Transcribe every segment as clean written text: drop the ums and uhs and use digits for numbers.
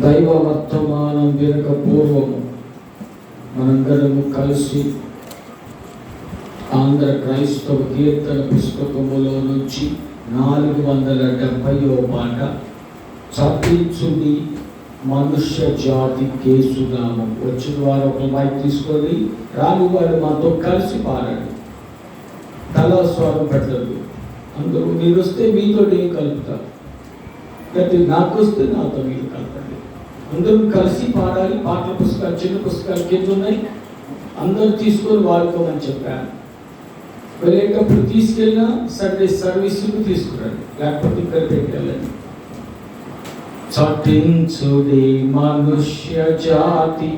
దైవ వర్తమానం వినక పూర్వము మనందరము కలిసి ఆంధ్ర క్రైస్తవ కీర్తన పుస్తకములో నుంచి 470వ పాట, చర్చించుడి మనుష్య జాతి కేసునామం. వచ్చిన వారు ఒక మైక్ తీసుకొని, రాని వారు మాతో కలిసి పాడండి. తలా స్వరం పెట్టదు. అందరూ మీరు వస్తే మీతో నేను కలుపుతాను, లేకపోతే నాకు వస్తే నాతో మీరు కలపండి. అందరూ కలిసి పాడాలి. పాటల పుస్తకాలు, చిన్న పుస్తకాలు కింద ఉన్నాయి, అందరూ తీసుకొని వాడుకోమని చెప్పాను. వెళ్ళేటప్పుడు తీసుకెళ్ళినా సండే సర్వీసులు తీసుకురండి, లేకపోతే ఇక్కడ పెట్టాలని. చటించుడి మనుష్య జాతి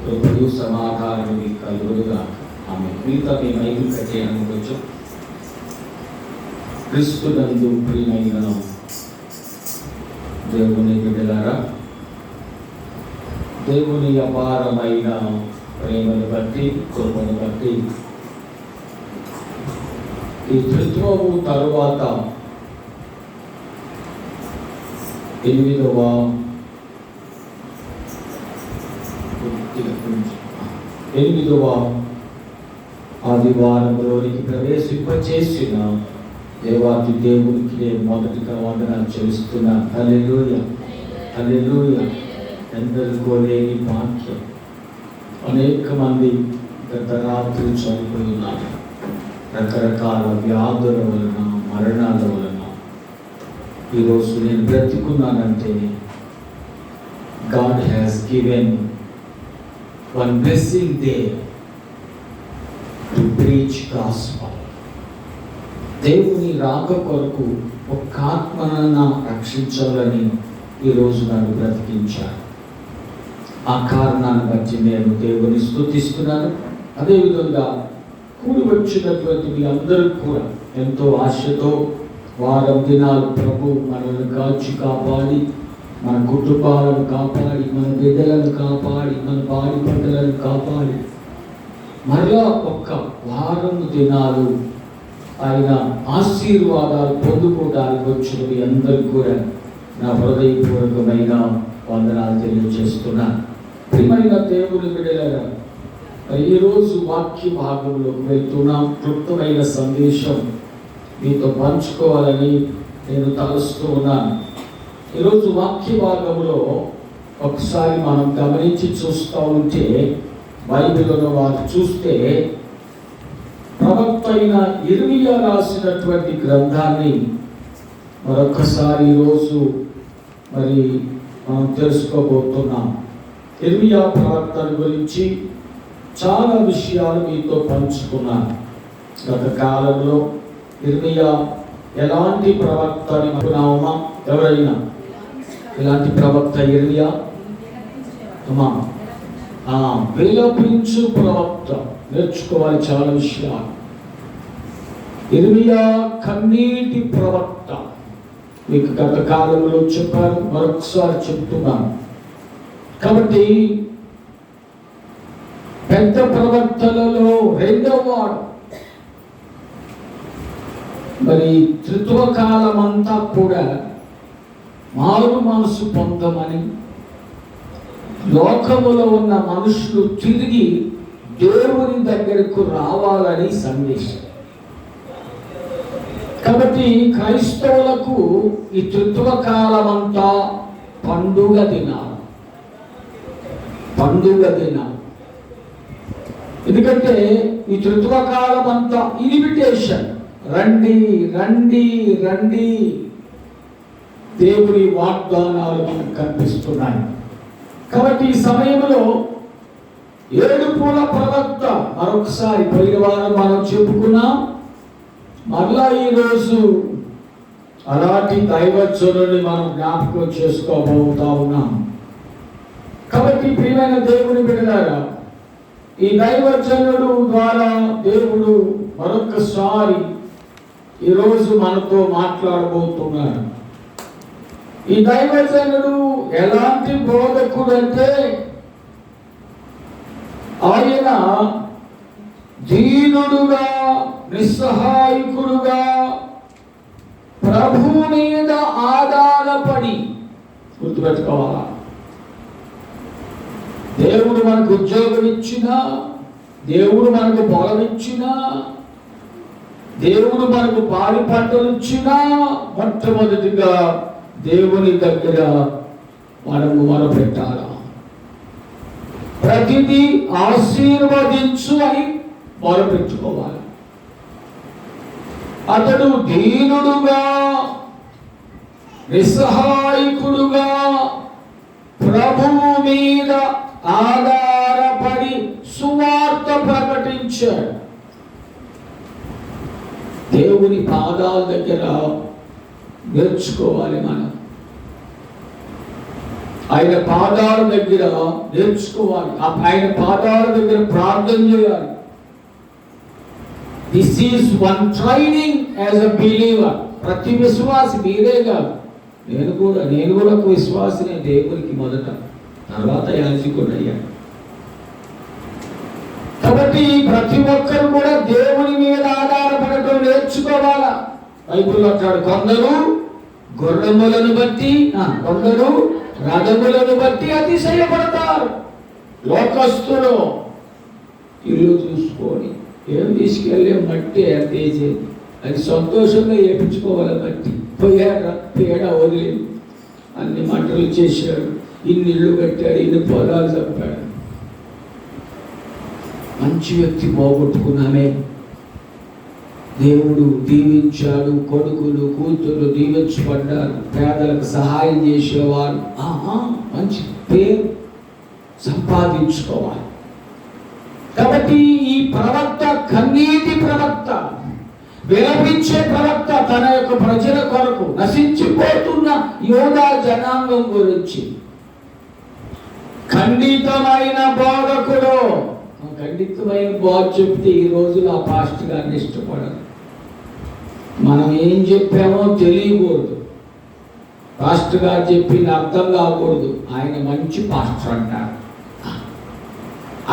కృపయు సమాధానం కలుగుగా. ఆమె మీతో మీ మైలు కట్టేయనుకోవచ్చు. క్రీస్తునందు ప్రియమైన దేవుని బిడ్డలారా, దేవుని అపారమైన ప్రేమను బట్టి, కృపను బట్టి ఈ త్రిత్వము తరువాత 8వ ఆదివారంలోనికి ప్రవేశింపచేసిన దేవాది దేవునికి నేను మొదటిగా వందనాలు చెల్లిస్తున్నాను. హల్లెలూయా, హల్లెలూయా. ఎందరికో లేని భాగ్యం. అనేక మంది గత రాత్రి చనిపోయి ఉన్నారు, రకరకాల వ్యాధుల వలన, మరణాల వలన. ఈరోజు నేను బ్రతికున్నానంటే God has given one blessing day to preach gospel. దేవుని రాక కొరకు ఒక ఆత్మను రక్షించాలని ఈరోజు నన్ను బ్రతికించారు. ఆ కారణాన్ని బట్టి నేను దేవుని స్తుతిస్తున్నాను. అదేవిధంగా కూడి వచ్చినటువంటి మీ అందరూ కూడా ఎంతో ఆశతో వారం దినాలు ప్రభు మనల్ని కాచి కాపాడి, మన కుటుంబాలను కాపాడి, మన బిడ్డలను కాపాడి, మన బాడి పంటలను కాపాడి, మరలా ఒక్క వారం దినాలు ఆయన ఆశీర్వాదాలు పొందుకోవడానికి వచ్చిన మీ అందరికీ కూడా నా హృదయపూర్వకమైన వందనాలు తెలియజేస్తున్నాను. ప్రియమైన దేవుని బిడ్డలారా, ఈరోజు వాక్య భాగంలోకి వెళ్తున్నాం. క్లుప్తమైన సందేశం మీతో పంచుకోవాలని నేను తలుస్తూ ఉన్నాను. ఈరోజు వాక్య భాగంలో ఒకసారి మనం గమనించి చూస్తూ ఉంటే, బైబిల్లో వారు చూస్తే ప్రవక్త అయిన ఇర్మియా రాసినటువంటి గ్రంథాన్ని మరొకసారి ఈరోజు మనం తెలుసుకోబోతున్నాం. ఇర్మియా ప్రవక్తను గురించి చాలా విషయాలు మీతో పంచుకున్నాను. గత కాలంలో ఇర్మియా ఎలాంటి ప్రవక్త అని అనుకున్నామా? ఎవరైనా ఇలాంటి ప్రవక్త ఇర్మియా? విలపించు ప్రవక్త. నేర్చుకోవాలి చాలా విషయాలు. ఇర్మియా కన్నీటి ప్రవక్త. మీకు గత కాలంలో చెప్పాను, మరొకసారి చెప్తున్నాను. కాబట్టి పెద్ద ప్రవక్తలలో రెండవ వాడు. త్రిత్వకాలం అంతా కూడా మారు మనసు పొందమని, లోకములో ఉన్న మనుషులు తిరిగి దేవుని దగ్గరకు రావాలని సందేశం. కాబట్టి క్రైస్తవులకు ఈ త్రిత్వకాలం అంతా పండుగ దినాలు. ఎందుకంటే ఈ త్రిత్వకాలం అంతా ఇన్విటేషన్. రండి రండి రండి. దేవుని వాగ్దానాలు మనకు కనిపిస్తున్నాయి. కాబట్టి ఈ సమయంలో ఏడుపుల ప్రవక్త మరొకసారి పోయిన వారం మనం చెప్పుకున్నాం. మరలా ఈరోజు అలాంటి దైవజనుడిని మనం జ్ఞాపకం చేసుకోబోతా ఉన్నాం. కాబట్టి ప్రియమైన దేవుని బిడ్డలారా, ఈ దైవజనుడు ద్వారా దేవుడు మరొకసారి ఈరోజు మనతో మాట్లాడబోతున్నాడు. ఈ దైవజనుడు ఎలాంటి బోధకుడు అంటే, ఆయన దీనుడుగా, నిస్సహాయకుడుగా, ప్రభువు మీద ఆధారపడి. గుర్తుపెట్టుకోవాలా, దేవుడు మనకు ఉద్యోగం ఇచ్చినా, దేవుడు మనకు పొలం ఇచ్చినా, దేవుడు మనకు పాడి పంటలు ఇచ్చినా, మొట్టమొదటిగా దేవుని దగ్గర మనము మొరపెట్టాల. ప్రతిదీ ఆశీర్వదించు అని మొరపెట్టుకోవాలి. అతడు దీనుడుగా, నిస్సహాయకుడుగా, ప్రభువు మీద ఆధారపడి సువార్త ప్రకటించాడు. దేవుని పాదాల దగ్గర నేర్చుకోవాలి మనం. ఆయన పాదాల దగ్గర నేర్చుకోవాలి. ఆయన పాదాల దగ్గర ప్రార్థన చేయాలి. This is one training as a believer. ప్రతి విశ్వాసి, మీరే కాదు, నేను కూడా ఒక విశ్వాసినే. దేవునికి మొదట, తర్వాత యాజకుడు అయ్యాను. కాబట్టి ప్రతి ఒక్కరు కూడా దేవుని మీద ఆధారపడటం నేర్చుకోవాలా. బైబిల్లో అంటాడు, కొందరు గుర్రములను బట్టి, కొందరు రథములను బట్టి అతిశయపడతారు. లోకస్తులు ఇల్లు చూసుకొని ఏం తీసుకెళ్ళే మట్టి అంతేసి అది సంతోషంగా వేయించుకోవాలి. మట్టి పోయాడా వదిలేదు, అన్ని మంటలు చేశాడు, ఇన్ని ఇల్లు కట్టాడు, ఇన్ని పొలాలు చంపాడు. మంచి వ్యక్తి పోగొట్టుకున్నామే. దేవుడు దీవించాడు, కొడుకులు కూతురు దీవించబడ్డారు, పేదలకు సహాయం చేసేవారు. మంచి పేరు సంపాదించుకోవాలి. కాబట్టి ఈ ప్రవక్త కన్నీటి ప్రవక్త, విలపించే ప్రవక్త, తన యొక్క ప్రజల కొరకు, నశించిపోతున్న యోధా జనాంగం గురించి ఖండితమైన బోధకుడు. ఖండితమైన బోధ చెప్తే ఈ రోజులు ఆ పాస్టర్ గారిని ఇష్టపడరు. మనం ఏం చెప్పామో తెలియకూడదు, పాస్టర్ గారు చెప్పింది అర్థం కాకూడదు. ఆయన మంచి పాస్టర్ అంటారు.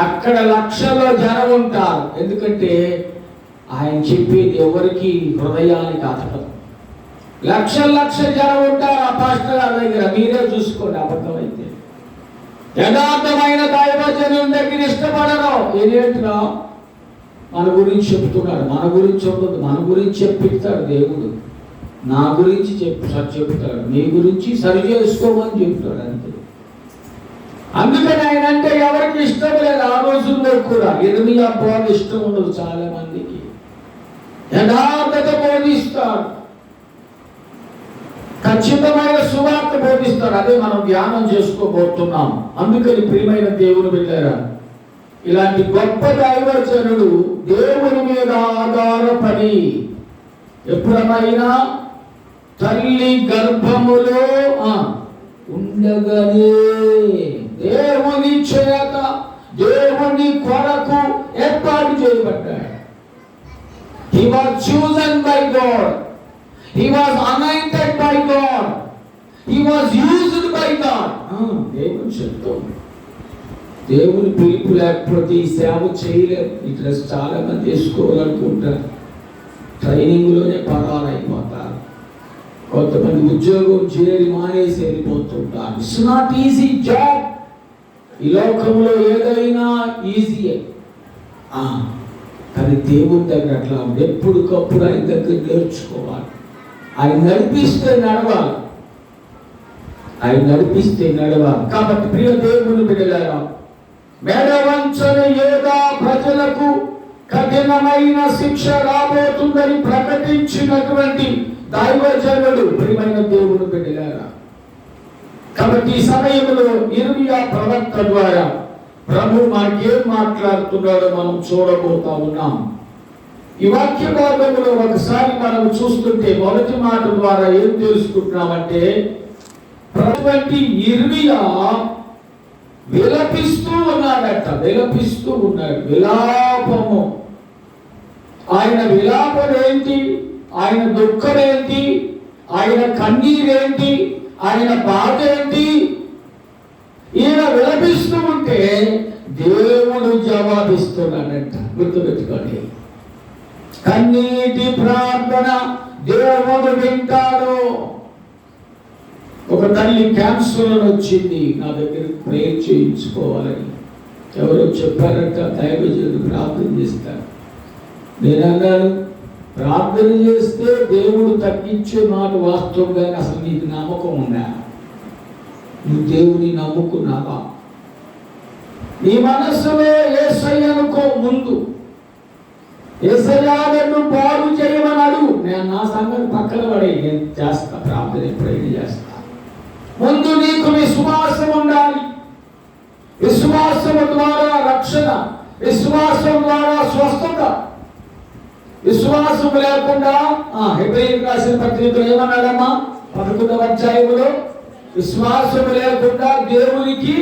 అక్కడ లక్షల్లో జనం ఉంటారు, ఎందుకంటే ఆయన చెప్పేది ఎవరికి హృదయానికి అతకదు. లక్షల జనం ఉంటారు ఆ పాస్టర్ గారి దగ్గర. మీరే చూసుకోండి, అబద్ధం అయితే. యథార్థమైన దైవజనుల దగ్గర ఇష్టపడరు. ఏంటో మన గురించి చెప్తున్నాడు, మన గురించి ఉండదు, మన గురించి చెప్పిస్తాడు దేవుడు. నా గురించి చెప్తాడు, నీ గురించి సరి చేసుకోమని చెప్తాడు అంతే. అందుకని ఆయన అంటే ఎవరికి ఇష్టం లేదు. ఆ రోజుల్లో కూడా ఇర్మియా బోధ ఇష్టం ఉండదు చాలా మందికి. యథార్థత బోధిస్తాడు, ఖచ్చితమైన సువార్త బోధిస్తాడు. అదే మనం ధ్యానం చేసుకోబోతున్నాం. అందుకని ప్రియమైన దేవుని బిడ్డలారా, ఇలాంటి గొప్ప దైవజనుడు దేవుని మీద ఆధారపడి ఎప్పుడైనా తల్లి గర్భములో ఉండగానే దేవుని చేత దేవుని కొరకు ఏర్పాటు చేయబడ్డాడు. He was chosen by God. He was anointed by God. He was used by God. దేవుని చెప్తాం. దేవుని పిలుపు లేకపోతే ఈ సేవ చేయలేరు. ఇట్లా చాలా మంది చేసుకోవాలనుకుంటారు, ట్రైనింగ్లోనే పరాలైపోతారు. కొంతమంది ఉద్యోగం చేరి మానేసి వెళ్ళిపోతుంటారు. It's not easy job. ఈ లోకంలో ఏదైనా ఈజీయే, కానీ దేవుని దగ్గర అట్లా ఎప్పటికప్పుడు ఆయన దగ్గర నేర్చుకోవాలి. ఆయన నడిపిస్తే నడవాలి, ఆయన నడిపిస్తే నడవాలి. కాబట్టి ప్రియ దేవుని బిడ్డలారా, మెడవంచని యూదా ప్రజలకు కఠినమైన శిక్ష రాబోతుందని ప్రకటించినటువంటి దైవజనుడు ప్రియమైన దేవుని బిడ్డలారా. కాబట్టి ఈ సమయంలో ఇర్మియా ప్రవక్త ద్వారా ప్రభు మనకేం మాట్లాడుతున్నాడో మనం చూడబోతా ఉన్నాం. ఈ వాక్య భాగంలో ఒకసారి మనం చూస్తుంటే మొదటి మాట ద్వారా ఏం తెలుసుకుంటున్నామంటే, ప్రతి ఇర్మియా విలపిస్తూ ఉన్నాడట. విలపిస్తూ ఉన్నాడు. విలాపము. ఆయన విలాపం ఏంటి? ఆయన దుఃఖం ఏంటి? ఆయన కన్నీరేంటి? ఆయన బాధ ఏంటి? ఈయన విలపిస్తూ ఉంటే దేవుడు జవాబిస్తున్నాడంట. గుర్తుపెట్టుకోండి, కన్నీటి ప్రార్థన దేవుడు వింటాడు. ఒక తల్లి క్యాన్సర్ వచ్చింది, నా దగ్గర ప్రేయర్ చేయించుకోవాలని ఎవరో చెప్పారంట. దైవజనుడు ప్రార్థన చేస్తారు. నేను అన్నాను, ప్రార్థన చేస్తే దేవుడు తగ్గించే మాట వాస్తవంగా అసలు నీకు నమ్మకం ఉందా? నువ్వు దేవుని నమ్ముకున్నావా? నీ మనస్సులో యేసయ్యనుకో. ముందు యేసయ్యా నన్ను బాగు చేయమన్నాడు. నేను నా సంగతి పక్కన పడే, నేను చేస్తా ప్రార్థన, ఎప్పుడైనా చేస్తా. ముందు నీకు విశ్వాసం ఉండాలి. విశ్వాసం ద్వారా రక్షణ, విశ్వాసం ద్వారా స్వస్థత. విశ్వాసం లేకుండా హెబ్రీయులకు రాసిన పత్రికలో ఏమన్నాడమ్మా? 11వ అధ్యాయంలో, విశ్వాసం లేకుండా దేవునికి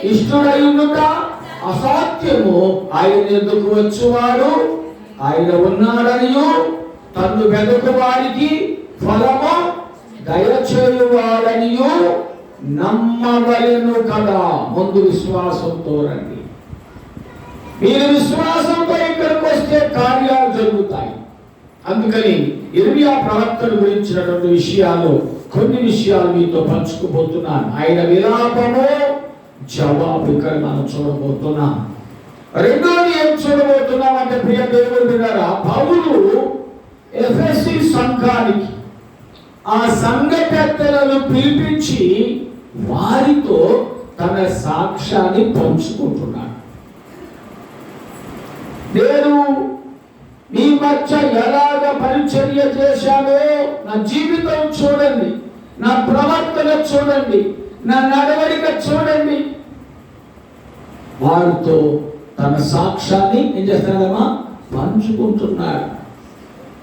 ఇష్టడై ఉండుట అసాధ్యము. ఆయన ఎదుకు వచ్చువాడు ఆయన ఉన్నాడనియు తన్ను వెదకు వారికి ఫలము దయచేయువాడనియు నమ్మవలెను కదా. ముందు విశ్వాసంతో రండి. మీరు విశ్వాసంతో ఇక్కడికి వస్తే కార్యాలు జరుగుతాయి. అందుకని ఇర్మియా ప్రవక్తను గురించినటువంటి విషయాలు, కొన్ని విషయాలు మీతో పంచుకోబోతున్నాను. ఆయన విలాపము జవాబు ఇక్కడ మనం చూడబోతున్నాం. రెండోది ఏం చూడబోతున్నాం అంటే, ప్రియ దేవుని బిడ్డలారా, పౌలు ఎఫెసీ సంఘానికి ఆ సంఘ పెద్దలను పిలిపించి వారితో తన సాక్ష్యాన్ని పంచుకుంటున్నాడు. నేను మీ మధ్య ఎలాగ పరిచర్య చేశానో నా జీవితం చూడండి, నా ప్రవర్తన చూడండి, నా నడవడిక చూడండి. వారితో తన సాక్ష్యాన్ని ఏం చేస్తున్నాడమ్మా? పంచుకుంటున్నాడు.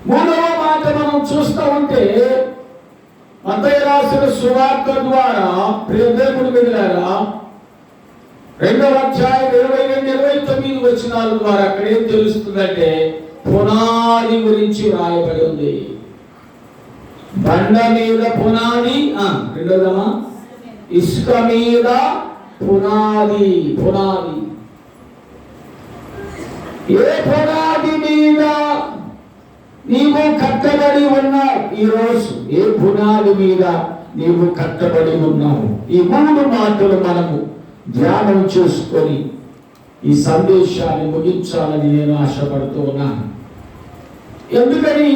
మూడవ మాట మనం చూస్తూ ఉంటే, మత్తయి రాసిన సువార్త ద్వారా ప్రియ దేవుని బిడ్డలారా, 2వ అధ్యాయం 22-29 వచనాల ద్వారా అక్కడ ఏం తెలుస్తుందంటే, పునాది గురించి రాయబడి ఉంది. బండ మీద పునాది, రెండోదమ్మా ఇసుక మీద పునాది. పునాది ఏ పునాది మీద నీవు కట్టబడి ఉన్నావు? ఈరోజు ఏ పునాది మీద నీవు కట్టబడి ఉన్నావు? ఈ 3 మాటలు మనము ధ్యానం చేసుకొని ఈ సందేశాన్ని ముగించాలని నేను ఆశపడుతూ ఉన్నాను. ఎందుకని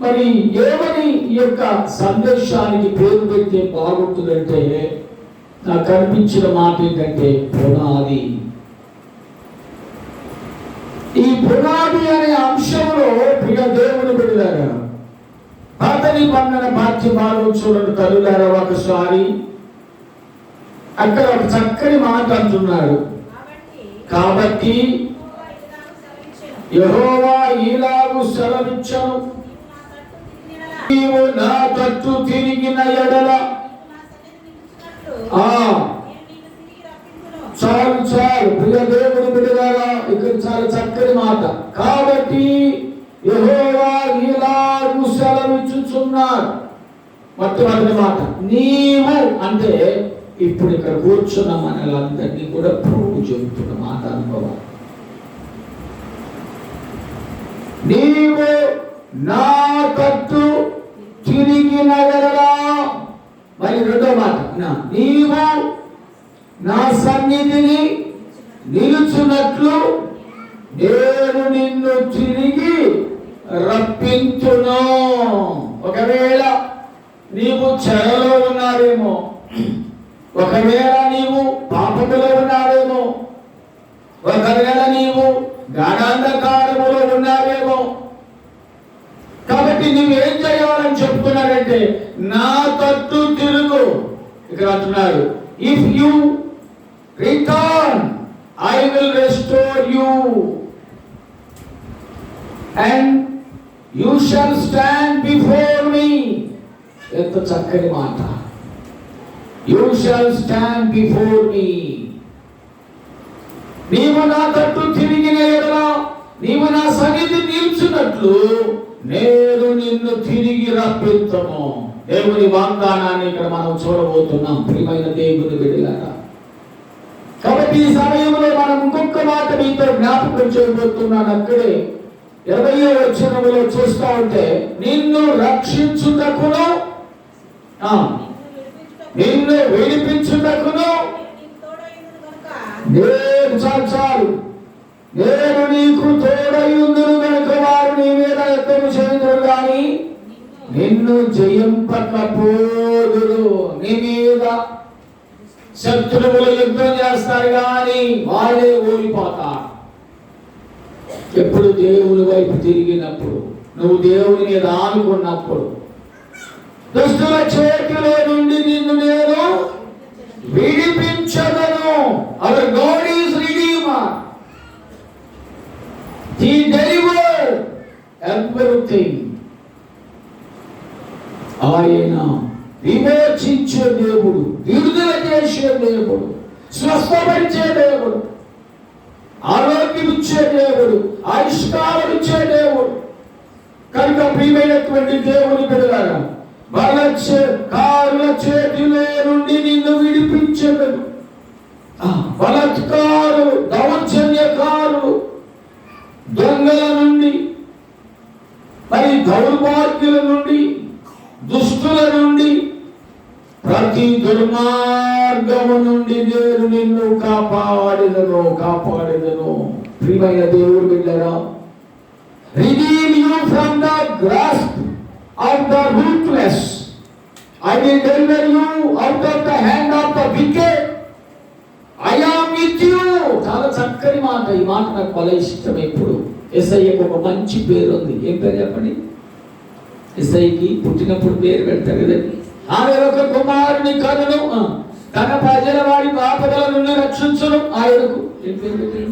మరి ఏమని ఈ యొక్క సందేశానికి పేరు పెడితే బాగుంటుందంటే, నాకు అనిపించిన మాట ఏంటంటే పునాది. ఈ పునాది అనే అంశంలో ప్రియ దేవుని బిడ్డలారా, పాత నిబంధన పాఠ్య భాగం చూడండి తల్లులారా. ఒకసారి అక్కడ ఒక చక్కని మాట అంటున్నాడు. కాబట్టి యెహోవా ఇలాగు సెలవిచ్చెను, నీవు నా తట్టు తిరిగిన ఎడల చాలు చాలు ప్రియ దేవుని బిడ్డలారా, ఇక్కడ చాలా చక్కని మాట. కాబట్టి యెహోవా ఇలాగు సెలవిచ్చుచున్నాడు. మొట్టమొదటి మాట నీవు అంటే ఇప్పుడు ఇక్కడ కూర్చున్న మనలందరినీ కూడా ప్రభు చెబుతున్న మాట అనుభవం. నీవు నా తట్టు తిరిగిన ఎడల, మరి రెండో మాట నీవు నా సన్నిధిని నిలుచున్నట్లు నేను నిన్ను తిరిగి రప్పించును. ఒకవేళ నీవు చెరలో ఉన్నావేమో, ఒకవేళ నీవు పాపములో ఉన్నావేమో, ఒకవేళ నీవు గాఢాంధకారములో ఉన్నావేమో, కాబట్టి నువ్వేం చేయాలని చెప్తున్నాడంటే నా తట్టు తిరుగు. ఇక్కడ అంటున్నాడు, if you return I will restore you and you shall stand before me. ఎంత చక్కని మాట. You shall stand before me. నీవు నా తట్టు తిరిగిన ఎడల, నీవు నా సన్నిధి నిల్చున్నట్లు నేను నిన్ను తిరిగి రప్పించును. దేవుని వాగ్దానాన్ని ఇక్కడ మనం చూడబోతున్నాం ప్రియమైన దేవుని బిడ్డలారా. కాబట్టి ఈ సమయంలో మనం ఇంకొక మాట మీతో జ్ఞాపకం చేయబోతున్నాను. అక్కడే 20వ వచనంలో చూస్తా ఉంటే నిన్ను రక్షించుటకును నిన్ను విడిపించుటకును నేను చాలు నేను నీకు తోడయుందును గనుక వారు నీ మీద యుద్ధము చేయుదురు గాని నిన్ను జయింపకపోదురు. నీ మీద శత్రువులు యుద్ధం చేస్తారు కానీ వాళ్ళే ఓడిపోతారు. ఎప్పుడు దేవుని వైపు తిరిగినప్పుడు, నువ్వు దేవుని మీద ఆనుకున్నప్పుడు, దుష్టుల చేతిలో నుండి నిన్ను నేను విడిపించదను. Our God is redeemer. He delivered everything. ఆయన విమోచించే దేవుడు, విడుదల చేసే దేవుడు, స్వస్థపరిచే దేవుడు, ఆరోగ్యం ఇచ్చే దేవుడు, ఆయుష్కాలం ఇచ్చే దేవుడు. కనుక ప్రియమైనటువంటి దేవుని బిడ్డలారా, బలాత్కారుల చేతిలో నుండి నిన్ను విడిపించగలడు. బలాత్కారులు, దౌర్జన్యకారులు, దొంగల నుండి, మరి దౌర్భాగ్యుల నుండి, దుష్టుల నుండి, ప్రతి దుర్మార్గము నుండి నేను నిన్ను కాపాడెదను. ప్రియమైన దేవుడు బిడ్డలారా, redeem you from the grasp of the ruthless. I will deliver you out of the hand of the wicked. I am with you. చాలా చక్కని మాట. ఈ మాట నాకు చాలా ఇష్టం. ఇప్పుడు యేసయ్యకు ఒక మంచి పేరు ఉంది. ఏం పేరు చెప్పండి? యేసయ్యకి పుట్టినప్పుడు పేరు పెడతారు కదండి. ఆయన ఒక కుమారుని కనును, తన ప్రజల వారి ఆపదల నుండి రక్షించును. ఆయనకు ఏం పేరు పెట్టారు?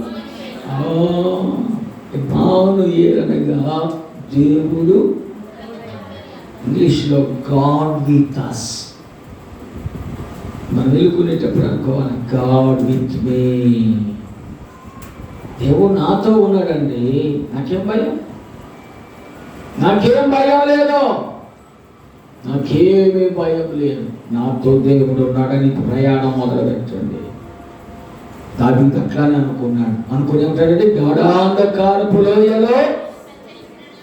ఇమ్మానుయేల్ అనగా దేవుడు, ఇంగ్లీష్లో గాడ్ విత్ us. మనం వెళ్ళుకునేటప్పుడు అనుకోవాలి, గాడ్ విత్ మీ. దేవుడు నాతో ఉన్నాడండి, నాకేం భయం లేదు, నాకేమీ భయం లేదు. నాతో దేవుడు ఉన్నాడని ప్రయాణం మొదలు పెట్టండి. దావీదు అట్లానే అనుకుని ఉంటాడంటే గాఢాంధకారపు లోయలో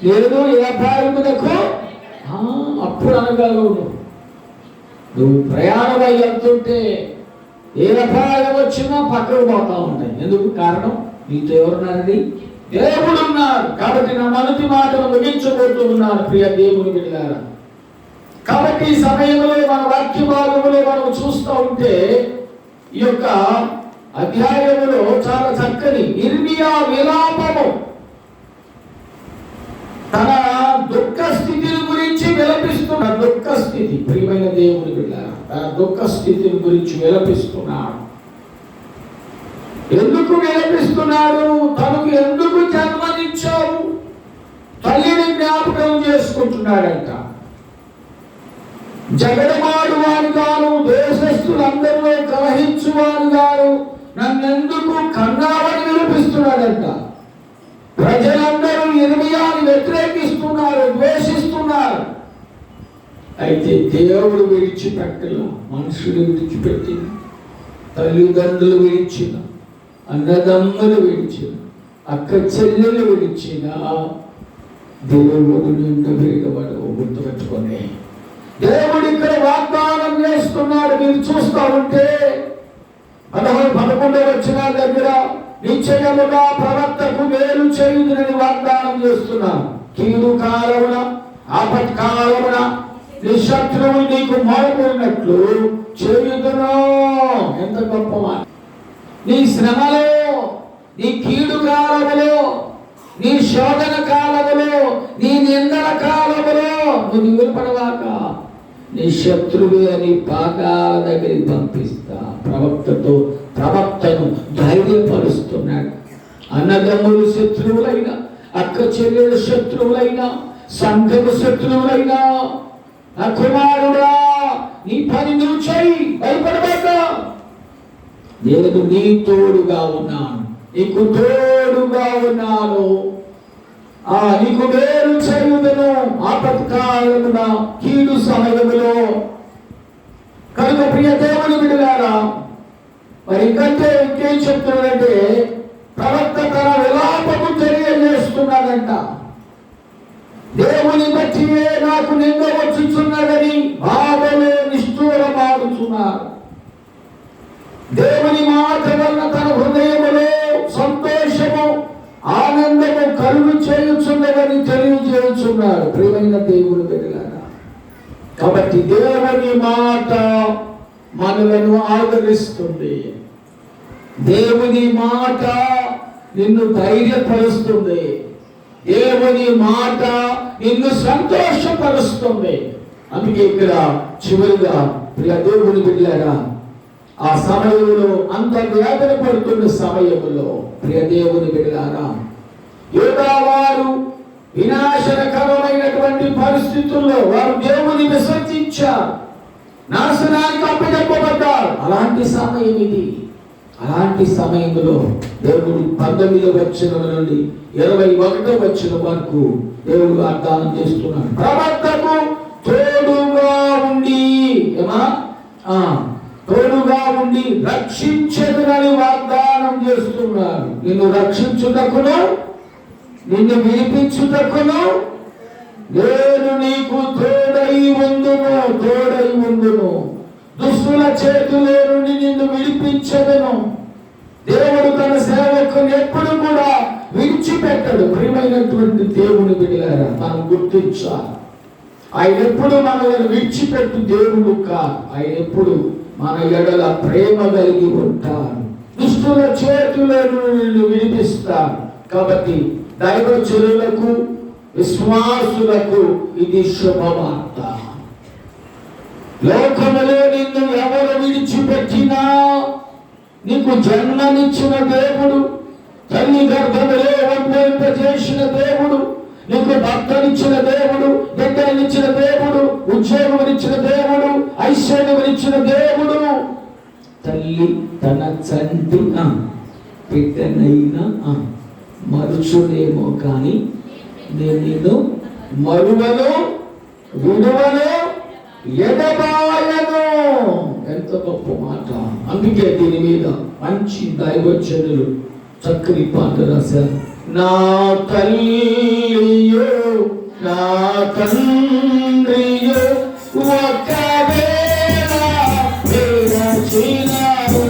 లేదు వ్యాపారమునకు. అప్పుడు అనగలవు, నువ్వు ప్రయాణమై వెళ్తుంటే ఏ అపాయం వచ్చినా పక్కకు పోతా ఉంటాయి. ఎందుకు? కారణం నీతో ఎవరున్నారండి? దేవుడు ఉన్నారు. కాబట్టి నా మొదటి మాటను ముగించబోతూ ఉన్నారు ప్రియ దేవుని బిడ్డలారా. కాబట్టి ఈ సమయంలో మన వాక్య భాగంలో మనం చూస్తూ ఉంటే ఈ యొక్క అధ్యాయములో చాలా చక్కని ఇర్మియా విలాపము, తన దుఃఖ స్థితిని గురించి విలపిస్తున్న దుఃఖ స్థితి, ప్రియమైన దేవుని బిడ్డలారా, తన దుఃఖ స్థితిని గురించి విలపిస్తున్నాడు. ఎందుకు విలపిస్తున్నాడు? తనకు ఎందుకు జన్మనిచ్చావు? తల్లిని జ్ఞాపకం చేసుకుంటున్నాడంట. జగడమాడు వారు గాను, దేశస్థులందరిలో కలహించువారు గాను, నన్నెందుకు కన్నావని విలపిస్తున్నాడంట. ప్రజలందరూ ఇర్మియాని వ్యతిరేకిస్తున్నారు, ద్వేషిస్తున్నారు. అయితే దేవుడు విడిచిపెట్టల, మనుషులు విడిచిపెట్టిన, తల్లిదండ్రులు విడిచిన, అన్నదమ్ములు విడిచిన, అక్క చెల్లెలు విడిచిన, దేవుడు నిన్ను వీడబడవు. గుర్తుపెట్టుకొని దేవుడు ఇక్కడ వాగ్దానం చేస్తున్నాడు. మీరు చూస్తూ ఉంటే 11వ వచనం దగ్గర నిశ్చయముగా ప్రవక్తకు మేలు చేయుదునని వాగ్దానం చేస్తున్నాను. కీడు కాలమున, ఆపత్కాలమున నీ శత్రువులు నీకు మొరపెట్టినట్లు చేయుదును. ఎంత గొప్ప మాట! నీ శ్రమలో, నీ కీడు కాలములో, నీ శోధన కాలములో, నీ నిందన కాలములో నువ్వు నిలబడవాక నీ శత్రువే అని పాకాల దగ్గరికి పంపిస్తా. ప్రవక్తను ధైర్యపరుస్తున్నాడు. అన్నదమ్ములు శత్రువులైనా, అక్క చెల్లెలు శత్రువులైనా, సంఘము శత్రువులైనా, నా కుమారుడా నీ పని నువ్వు చెయ్యి, భయపడబాక, నేను నీ తోడుగా ఉన్నాను, నీకు తోడుగా ఉన్నాను, నీకు మేలు చేయుదును ఆపత్కాలమున, కీడు సమయములో. కనుక ప్రియ దేవుని బిడ్డలారా, మరి ఇంకేం చెప్తున్నాడంటే ప్రవక్త తన విలాపము తెలియజేస్తున్నాడంట. దేవుని బట్టి నాకు నింద వచ్చుచున్నదని బాధలో నిష్ఠూరమాడుచున్నారు. దేవుని మాట వలన తన హృదయములో సంతోషము, ఆనందము కలుగు చేయుచున్నదని తెలియజేయుచున్నారు ప్రియమైన దేవుని బిడ్డలారా. కాబట్టి దేవుని మాట మనలను ఆదరిస్తుంది. దేవుని మాట నిన్ను ధైర్యపరుస్తుంది. దేవుని మాట నిన్ను సంతోషపరుస్తుంది. అందుకే ఇక్కడ చివరిగా ప్రియ దేవుని బిడ్డలారా, ఆ సమయంలో, అంత వేదన పడుతున్న సమయంలో ప్రియ దేవుని బిడ్డలారా, యూదా వారు వినాశనకరమైనటువంటి పరిస్థితుల్లో వారు దేవుని విసర్జించారు, నాశనానికి అప్పచెప్పబడ్డారు. అలాంటి సమయం ఇది. అలాంటి సమయంలో దేవుడు 19వ వచనం నుండి 21వ వచనం వరకు దేవుడు వాగ్దానం చేస్తున్నాడు. ప్రవక్తకు తోడుగా ఉండి, తోడుగా ఉండి రక్షించెదనని వాగ్దానం చేస్తున్నారు. నిన్ను రక్షించుటకును, నిన్ను విడిపించుటకును నేను నీకు తోడై ఉందును. దుష్టుల చేతుల నుండి నిన్ను విడిపించెదను. దేవుడు తన సేవకుని ఎప్పుడు కూడా విడిచిపెట్టడు. ప్రియమైనటువంటి దేవుని బిడ్డలారా, మనం గుర్తించాలి. ఆయన ఎప్పుడు మనల్ని విడిచిపెట్టు దేవుడు కాదు. ఆయన ఎప్పుడు మన ఎడల ప్రేమ కలిగి ఉంటారు. దుష్టుల చేతుల నుండి విడిపిస్తారు. కాబట్టి దైవజనులకు, విశ్వాసులకు ఇది శుభవార్త. లోకములో నిన్ను ఎవరు విడిచిపెట్టినా, నీకు జన్మనిచ్చిన దేవుడు, తల్లి గర్భములో వంపేంపజేసిన దేవుడు, నీకు భర్తనిచ్చిన దేవుడు, బిడ్డనిచ్చిన దేవుడు, ఉద్యోగమునిచ్చిన దేవుడు, ఐశ్వర్యమునిచ్చిన దేవుడు, తల్లి తన చంటి బిడ్డనైనా మరుచునేమో కానీ నేను నిన్ను మరువను, విడువను, ఎడబాయను. ఎంత గొప్ప మాట! అందుకే దీని మీద మంచి దైవజనులు చక్కని పాట రాశారు. నా తల్లియో నా తండ్రియో ఒకవేళ విరచినారు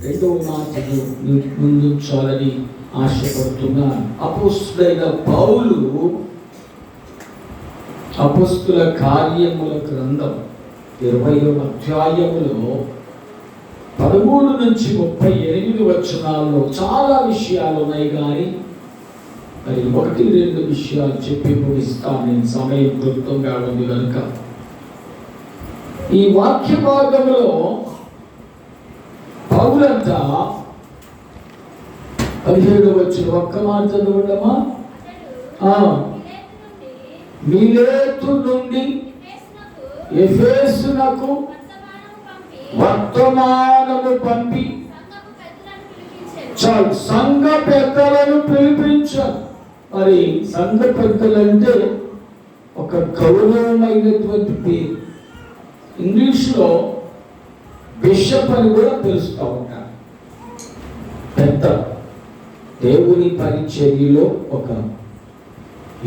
రెండవ మాటలు ముందుంచాలని ఆశపడుతున్నాను. అపోస్తులైన పౌలు అపోస్తుల కార్యముల గ్రంథం 20వ అధ్యాయములో 13 నుంచి 38 వచనాల్లో చాలా విషయాలు ఉన్నాయి. కానీ మరి 1-2 విషయాలు చెప్పి ముగిస్తాను. నేను సమయం క్లుప్తంగా ఉంది కనుక ఈ వాక్య భాగంలో పౌలంతా 17వ వచనం ఒక్క మాట చదవడమా? మిలేతు నుండి ఎఫెసునకు వర్తమానము పంపి చాలు సంఘ పెద్దలను పిలిపించారు. మరి సంఘ పెద్దలంటే ఒక గౌరవమైనటువంటి పేరు. ఇంగ్లీష్లో బిషప్ అని కూడా పిలుస్తూ ఉంటారు. పెద్ద దేవుని పరిచర్యలో ఒక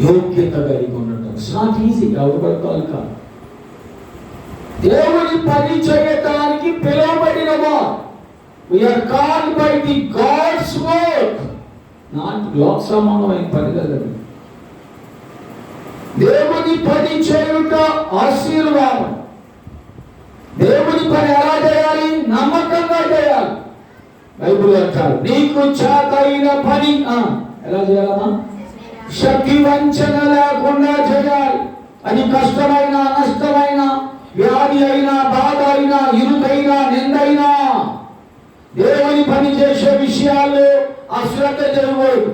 యోగ్యత కలిగి ఉండటం. It's not easy. ఎవరిపడతాను కాదు. దేవుని పని చేయటానికి పిలువబడిన వారు. We are called by the God's work. Not లోక సమానమైన పని కదా. దేవుని పని చేయుట ఆశీర్వాదం. దేవుని పని ఎలా చేయాలి? నమ్మకంగా చేయాలి. బైబిల్ అంటారు నీకు చేతైన పని ఎలా చేయాలమ్మా? శక్తి వంచన లేకుండా చేయాలి. అది కష్టమైన, నష్టమైన, వ్యాధి అయినా, బాధ అయినా, ఇరుకైనా, నిందైనా దేవుని పని చేసే విషయాల్లో అశ్రద్ధ చేయకూడదు.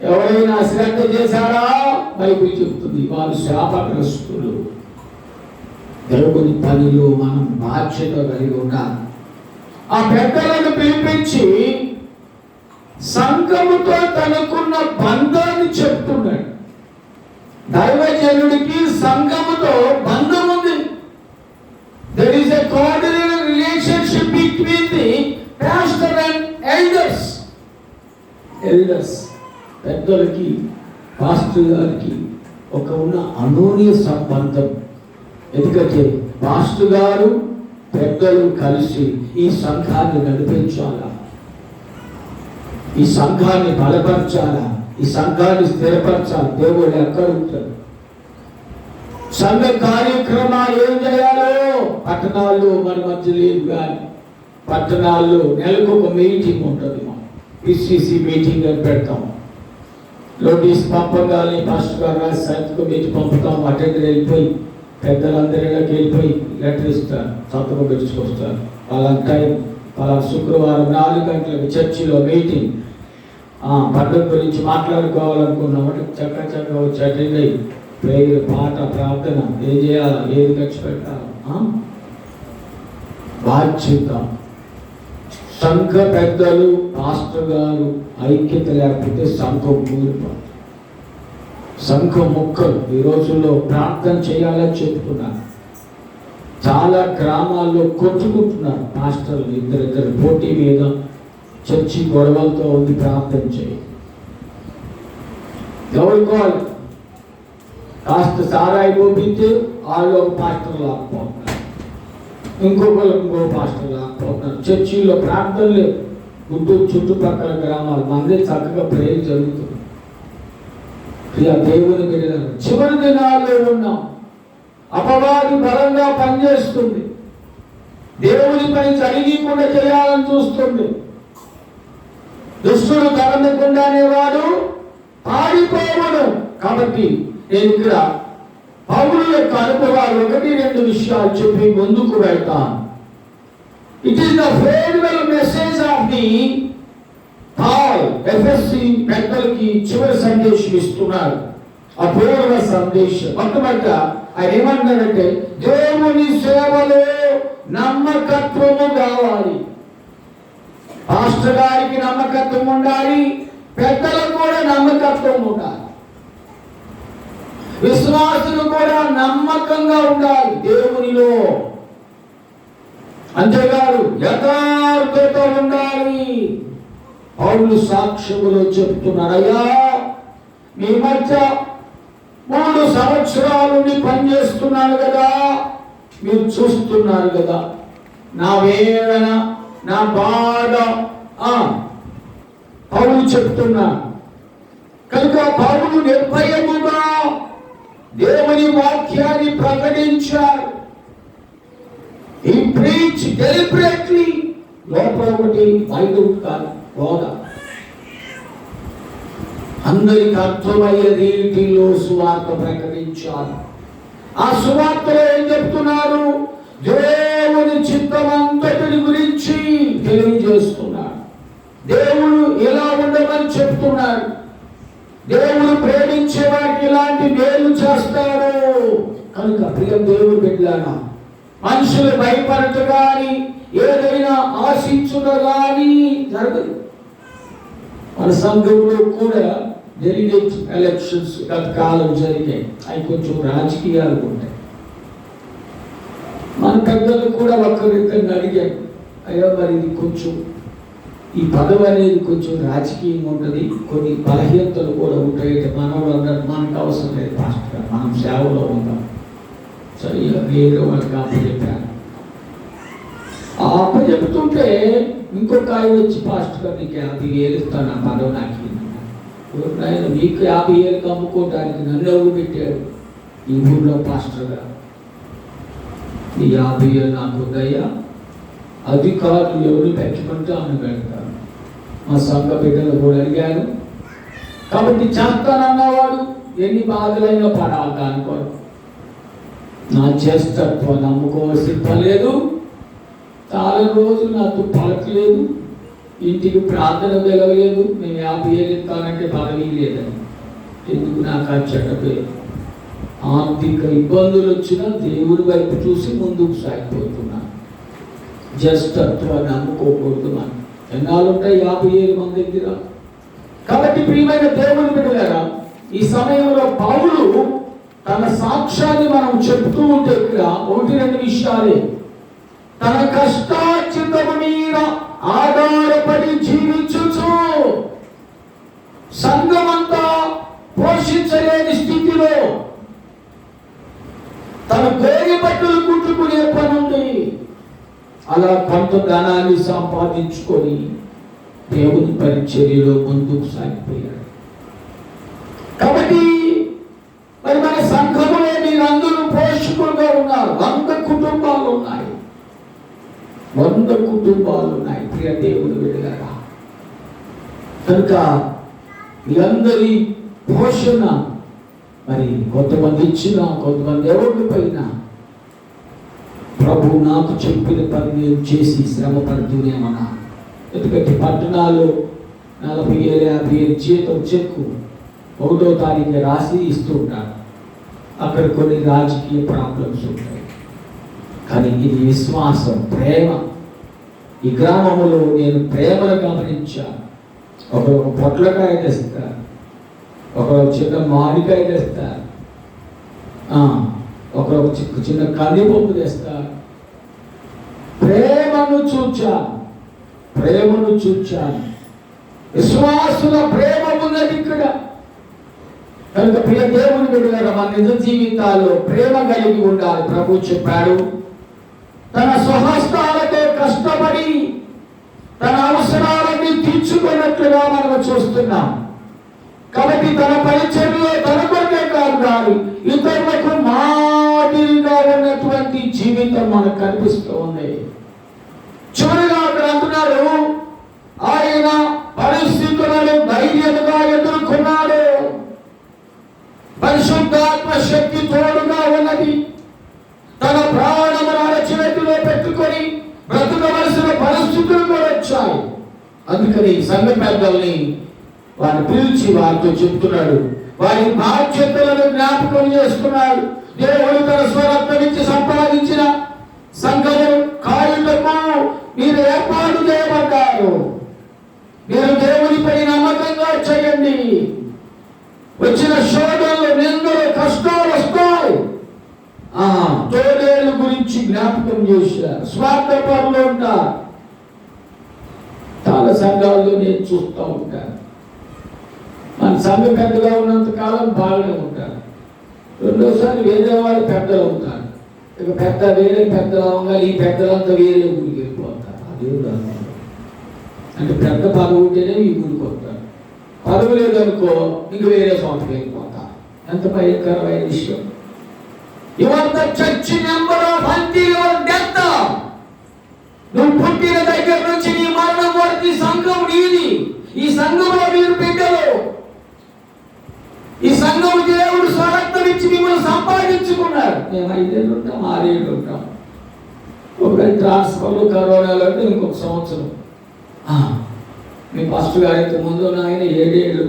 ఎవరైనా అశ్రద్ధ చేశారా బైబిల్ చెప్తుంది వారు శాపగ్రస్తులు. దేవుని పనిలో మనం బాధ్యత కలిగి ఉండాలి. ఆ పెద్దలను పిలిపించి సంఘముతో తనకున్న బంధాన్ని చెప్తున్నాడు. దైవజనుడికి సంఘముతో బంధం ఉంది. There is a cordial relationship between the pastor and elders. పెద్దలకి పాస్టర్ గారికి ఒక ఉన్న అనోన్య సంబంధం. ఎందుకంటే పాస్టర్ గారు పెద్దలు కలిసి ఈ సంఘాన్ని నడిపించాలా, ఈ సంఘాన్ని బలపరచాలా, ఈ సంఘాన్ని స్థిరపరచాలి. దేవుడు ఎక్కడ ఉంటాడు? సంఘ కార్యక్రమాలు ఏం చేయాలో పట్టణాల్లో మన మధ్య లేదు. కానీ పట్టణాల్లో నెలకు ఒక మీటింగ్ ఉంటుంది. పిసిసి మీటింగ్ అని పెడతాం. నోటీస్ పంపగానే పాస్టర్ గారు రాసి సంతకం పెట్టి పంపుతాం. అటెండర్ వెళ్ళిపోయి పెద్దలందరిలోకి వెళ్ళిపోయి లెటర్ ఇస్తారు, సంతకం పెట్టుకొస్తారు. వాళ్ళ టైం వాళ్ళ శుక్రవారం 4 గంటలకు చర్చిలో మీటింగ్. పండుగ గురించి మాట్లాడుకోవాలనుకున్నామంటే చక్క వచ్చి అటెండ్ అయ్యి ప్రేయర్, పాట, ప్రార్థన ఏం చేయాలా, ఏది ఖర్చు పెట్టాలా బాధ్యత. సంఘ పెద్దలు, పాస్టర్ గారు ఐక్యత లేకపోతే సంఘం కూలిపోతుంది. సంఘ ముక్కలు ఈ రోజుల్లో ప్రార్థన చేయాలని చెప్తున్నారు. చాలా గ్రామాల్లో కొట్టుకుంటున్నారు పాస్టర్లు. ఇద్దరిద్దరు పోటీ మీద చర్చి గొడవలతో ఉంది. ప్రార్థన చేయి. ఎవరుకోవాలి? కాస్త సారాయి పోపించి వాళ్ళు ఒక పాస్టర్ లాక్పోతున్నారు, ఇంకొకరు ఇంకో పాస్టర్ లాక్పోతున్నారు. చర్చిలో ప్రార్థన లేదు. గుంటూరు చుట్టుపక్కల గ్రామాలు మందే చక్కగా ప్రేయర్ జరుగుతుంది. దేవుని బిడ్డలారా, చివరి దినాల్లో ఉన్నాం. అపవాది బలంగా పనిచేస్తుంది. దేవుని పని జరిగకుండా చేయాలని చూస్తుంది. దుష్టుడు కదలకుండానే వాడు పాడిపోవడు. కాబట్టి నేను ఇక్కడ పౌలు యొక్క అనుభవాలు 1-2 విషయాలు చెప్పి ముందుకు వెళ్తాను. It is the farewell message of the Paul. ఎఫెసీ పెద్దలకి చివరి సందేశం ఇస్తున్నారు. అపూర్వ సందేశం. మొట్టమొదట ఆయన ఏమన్నారంటే దేవుని సేవలో నమ్మకత్వము కావాలి. పాస్టర్ గారికి నమ్మకత్వం ఉండాలి, పెద్దలకు కూడా నమ్మకత్వం ఉండాలి, విశ్వాసులు కూడా నమ్మకంగా ఉండాలి దేవునిలో. అంతేకాదు యథార్థత ఉండాలి. పౌలు సాక్ష్యములో చెప్తున్నాడు, అయ్యా మీ మధ్య 3 సంవత్సరాల నుండి పనిచేస్తున్నాను కదా, మీరు చూస్తున్నారు కదా నా వేదన, నా బాధ. పౌలు చెప్తున్నాడు. కనుక పౌలు నిర్భయముగా దేవుని వాక్యాన్ని ప్రకటించాడు. He preached deliberately. లోపల ఒకటి బయట కాదు, హోదా. అందరికి అర్థమయ్యే రీతిలో సువార్త ప్రకటించాలి. ఆ సువార్తలో ఏం చెప్తున్నారు? దేవుని చిత్తమంతటిని గురించి తెలియజేస్తున్నాడు. దేవుడు ఎలా ఉండమని చెప్తున్నాడు. దేవుడు ప్రేమించే వారికి ఇలాంటి మేలు చేస్తాడు. కనుక ప్రియ దేవుడు బిడ్డలారా, మనుషులు భయపడట కానీ ఏదైనా ఆశించుట కానీ జరగదు. మన సంఘంలో కూడా డెలిగేట్ ఎలక్షన్స్ గత కాలం జరిగాయి. అవి కొంచెం రాజకీయాలు ఉంటాయి. మన పెద్దలు కూడా ఒక్కరిద్దరిని అడిగారు, అయ్యో మరి ఇది కొంచెం ఈ పదవి అనేది కొంచెం రాజకీయంగా ఉంటుంది, కొన్ని బలహీనతలు కూడా ఉంటాయి. మనవాళ్ళు అన్నారు, మనకు అవసరం లేదు పాస్టర్ గారు, మనం సేవలో ఉంటాం. సరే వేరే వాళ్ళకి అప్పచెప్పాను. ఆ అప్పచెప్తుంటే ఇంకొక ఆయన వచ్చి, పాస్టర్ గారు నీకు 50,000 ఇస్తాను, ఆ పదవి నాకు ఆయన మీకు 50,000 అమ్ముకోవడానికి నన్ను ఎవరు పెట్టాడు ఈ ఊళ్ళో పాస్టర్ గారు? ఈ 50,000 నాకు వద్దయ్యా, అధికారులు ఎవరు పెట్టమంటే ఆమె పెడతారు. మా సంఘ బిడ్డలు కూడా అడిగాను. కాబట్టి చేస్తానన్నవాడు ఎన్ని బాధలైనా పడాలి దానికోరు. నా చేస్తత్వాన్ని నమ్ముకోవాల్సిన పని లేదు. చాలా రోజులు నాతో పలకలేదు, ఇంటికి ప్రార్థన వెలవలేదు. నేను 50,000 ఇస్తానంటే పదవి లేదని. ఎందుకు నాకు ఆ చెడ్డ పేరు? ఆర్థిక ఇబ్బందులు వచ్చినా దేవుడి వైపు చూసి ముందుకు సాగిపోతున్నాను. జస్టత్వాన్ని నమ్ముకోకూడదు. మనం ఎన్నాళ్ళు ఉంటాయి 50,000 మంది దగ్గర. కాబట్టి ప్రియమైన దేవుని బిడ్డలారా, ఈ సమయంలో పౌలు తన సాక్ష్యాన్ని మనం చెప్తూ ఉంటే ఇక్కడ 1-2 విషయాలే. తన కష్టార్జితము మీద ఆధారపడి జీవించుచు సంఘమంతా పోషించలేని స్థితిలో తన గోరి బట్టలు కుట్టుకునే పనుంది. అలా కొంత ధనాన్ని సంపాదించుకొని దేవుని పరిచర్యలో ముందుకు సాగిపోయాడు. కాబట్టి మరి మన సంఘములో మీరందరూ పోషకులుగా ఉన్నారు. 100 కుటుంబాలు ఉన్నాయి. 100 కుటుంబాలు ఉన్నాయి ప్రియ దేవుని బిడ్డలారా. కనుక మీ అందరి పోషణ మరి కొంతమంది ఇచ్చినా, కొంతమంది ఎవరి పైన ప్రభు నాకు చెప్పిన పని నేను చేసి శ్రమ పడుతూనేమన్నా. ఎందుకంటే పట్టణాల్లో 40,000 50,000 జీతం చెక్కు 1వ తారీఖు రాసి ఇస్తూ ఉంటారు. అక్కడ కొన్ని రాజకీయ ప్రాబ్లమ్స్ ఉంటాయి. కానీ ఇది విశ్వాసం, ప్రేమ. ఈ గ్రామంలో నేను ప్రేమను గమనించాను. ఒకరు పొట్లకాయ తెస్తారు, ఒకరు చిన్న మామిడికాయ తెస్తారు, ఒకరు చిన్న కందిపప్పు తెస్తారు. ప్రేమను చూచాను. విశ్వాసుల ప్రేమ ఉన్నది ఇక్కడ. కనుక ప్రియ దేవుని బిడ్డలారా, మన నిజ జీవితాల్లో ప్రేమ కలిగి ఉండాలి. ప్రభు చెప్పాడు, తన స్వహస్తాలతో కష్టపడి తన అవసరాలన్నీ తీర్చుకున్నట్లుగా మనం చూస్తున్నాం. కాబట్టి తన పరిచర్యలో తన కొరకే కాదు, ఇతరులకు మాదిరిగా ఉన్నటువంటి జీవితం మనకు కనిపిస్తూ ఉంది. చివరిగా అక్కడ అంటున్నాడు, ఆయన పరిస్థితులను ధైర్యంగా ఎదుర్కొన్నాడు. పరిశుద్ధాత్మ శక్తి తోడుగా ఉన్నది. తన ప్రాణమును అరచేతిలో పెట్టుకొని బ్రతకవలసిన పరిస్థితులు కూడా వచ్చాయి. అందుకని సంఘ పెద్దల్ని వారిని పిలిచి వారితో చెప్తున్నాడు, వారి బాధ్యతలను జ్ఞాపకం చేస్తున్నాడు. దేవుడు తన స్వరత్నం ఇచ్చి సంపాదించిన సంఘము కాయుటకు మీరు ఏర్పాటు చేయబడ్డారు. మీరు దేవునిపై నమ్మకంగా చేయండి. వచ్చిన శోధనలు, నిందలు, కష్టాలు వస్తాయి. తోడేలు గురించి జ్ఞాపకం చేశారు. స్వార్థపరులు ఉంటారు. చాలా సంఘాల్లో నేను చూస్తూ ఉంటాను. మన సంఘం పెద్దగా ఉన్నంత కాలం బాగానే ఉంటారు. రెండోసారి వేరే వాళ్ళు పెద్దలు అవుతారు. ఇక వేరే పెద్దలు అవ్వగానే ఈ పెద్దలంతా వేరే ఊరికి వెళ్ళిపోతారు. అదే అంటే పెద్ద పదవి ఉంటేనే ఈ ఊరికి వస్తారు. పదవి లేదనుకో ఇంక వేరే సొంతకి వెళ్ళిపోతారు. ఎంత భయంకరమైన విషయం. Your the church member of until your death. నువ్వు పుట్టిన దగ్గర నుంచి నీ మరణం వరకు ఈ సంఘం నీది. ఈ సంఘంలో మీరు బిడ్డలు. ఈ సంఘం దేవుడు స్వరక్తం ఇచ్చి మిమ్మల్ని సంపాదించుకున్నారు. మేము 5 ఏళ్ళు ఉంటాం, 6 ఏళ్ళు ఉంటాం. ఒకవేళ ట్రాన్స్ఫర్లు కరోనాలు అంటే ఇంకొక సంవత్సరం. మీ ఫస్ట్ గారికి ముందు ఆయన 7 ఏళ్ళు.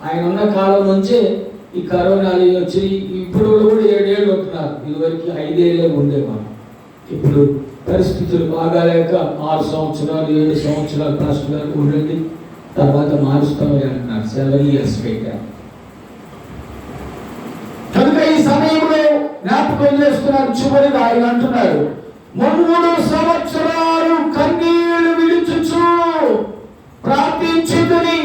ఆయన ఉన్న కాలం నుంచే ఈ కరోనాలు వచ్చి ఇప్పుడు కూడా 7 ఏళ్ళు ఉంటున్నారు. ఇదివరకు 5 ఏళ్ళే ఉండేవారు. ఇప్పుడు పరిస్థితులు బాగాలేక 6 సంవత్సరాలు 7 సంవత్సరాలు ఫస్ట్ గారికి ఉండండి, తర్వాత మారుస్తామని అంటున్నారు. 7 years పెట్టారు. కనుక ఈ సమయంలో జ్ఞాపకం చేస్తున్నారు. చివరిగా ఆయన అంటున్నారు, 3 సంవత్సరాలు కన్నీళ్లు విడుచుచు ప్రార్థించుదని